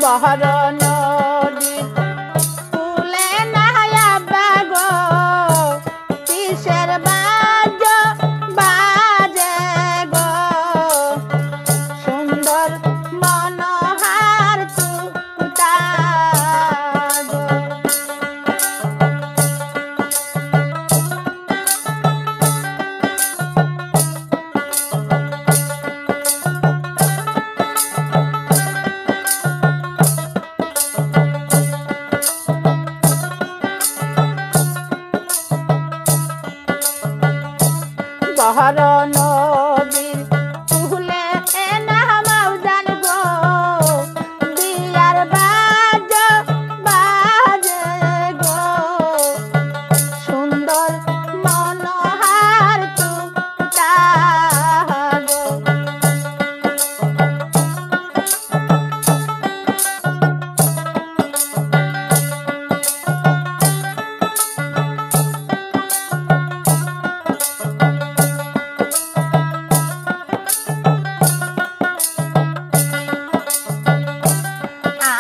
বহর নদীর কুলে নাহায়া বাগো কিসের বাদ্য বাজে গো সুন্দর মনোহার তুতা গো বহর নদীর কুলে নামাউজান গো বিয়ার বাদ্য বাজে গো সুন্দর মনোহার তুতা গো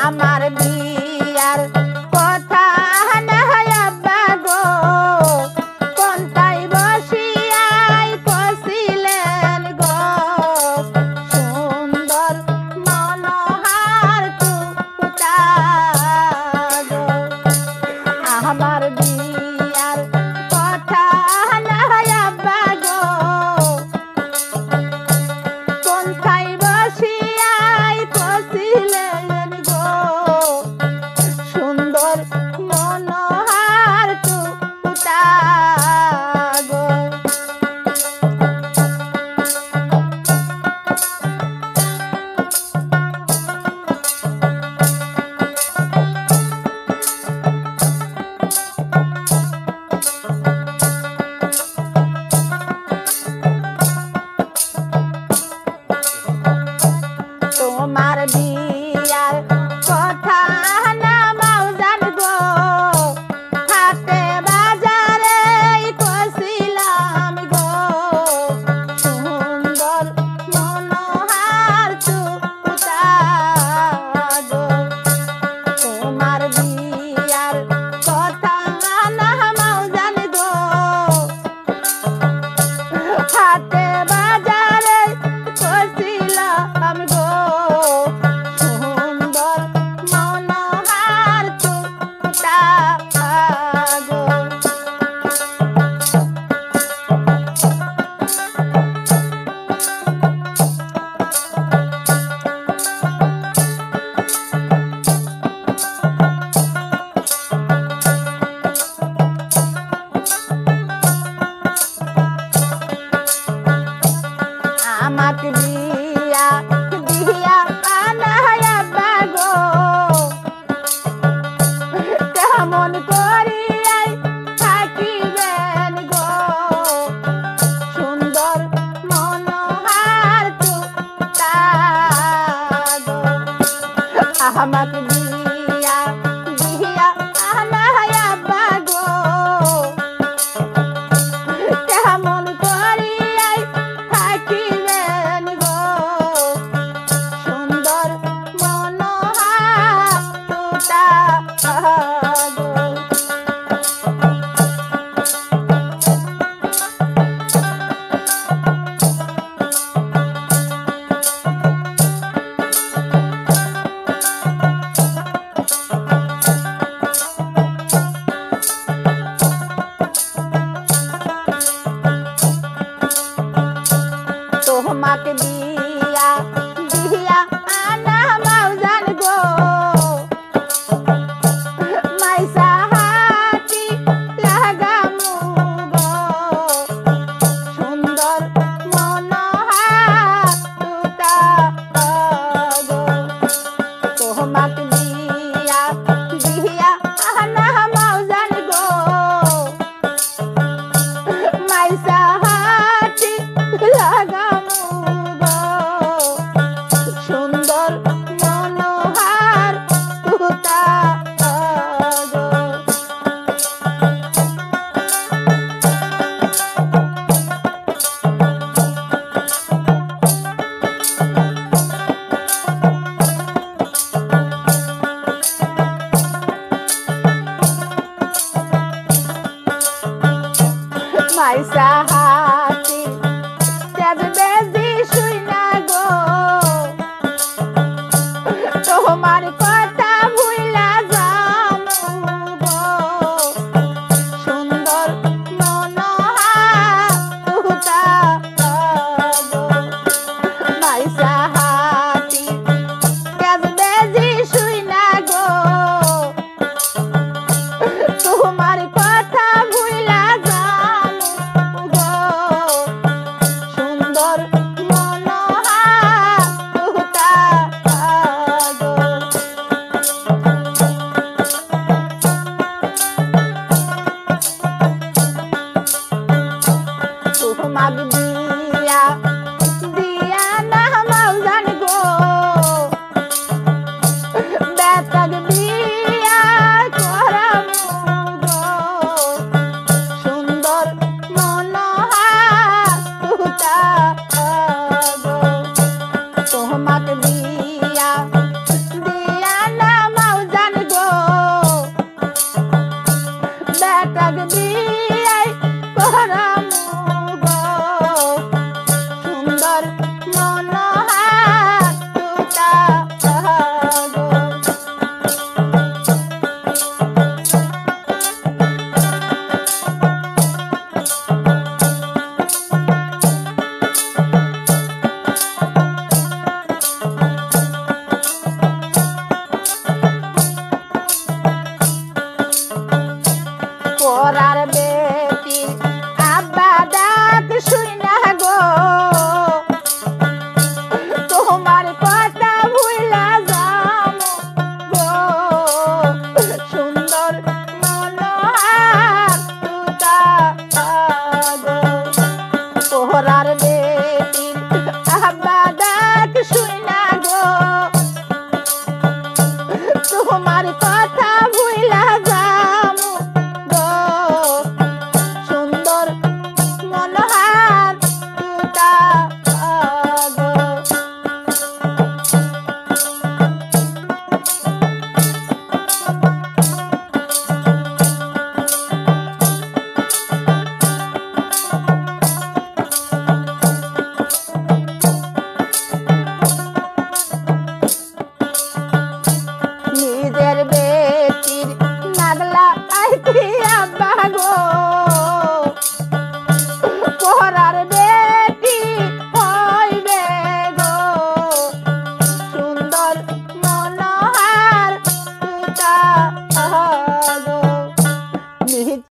আমার বিয়ার কথা নাহায়া বাগো কোনটাই বসিয়াই কষিলেন গো সুন্দর মনোহার তুতা গো আমার বিয়ার কথা নাহায়া বাগো কোনটাই বসিয়াই কষিলেন গো সুন্দর মনোহার তুতা গো তোমার বিয়ার কথা নামাউজান গো হাটে বাজারে কষিলাম গো সুন্দর মনোহার তুতা গো তোমার বিয়ার কথা নামাউজান গো হাটে বাজারে কষিলাম গো সুন্দর মনোহার তুতা গো আমাকে বিয়া দিয়া আনায়া বাগো কেমন করিয়াই থাকিবেন গো সুন্দর মনোহার তুতা গো আমাকে বিয়া দিয়া আনায়া বাগো কেমন করিয়াই থাকিবেন গো সুন্দর মনোহার তুতা গো মাইসা হাসি তেজ বেজি শুই না গো তোমার কথা ভুইলা যামু গো সুন্দর মনোহার তুতা গো মাইসা হাসি তেজ বেজি শুই না গো তোমার কথা ভুইলা যামু গো সুন্দর মনোহার তুতা গো তোমাক দিয়া দিয়া না মাউজান গো বেতাক বিয়া করামু গো সুন্দর মনোহার তুতা গো তোমাক দিয়া দিয়া না মাউজান গো বেতাক বিয়াই করামু গো সুন্দর মনোহার তুতা গো পরার বেটি আব্বা ডাক শুই না গো তোমার কথা ভুইলা যামু গো সুন্দর মনোহার তুতা গো পরার বেটি আব্বা ডাক শুই না গো তোমার কথা ভুইলা যামু গো সুন্দর মনোহার তুতা গো নিজের বেটির নাগলা আইতি আব্বা গো পরার বেটি হইবে গো সুন্দর মনোহার তুতা গো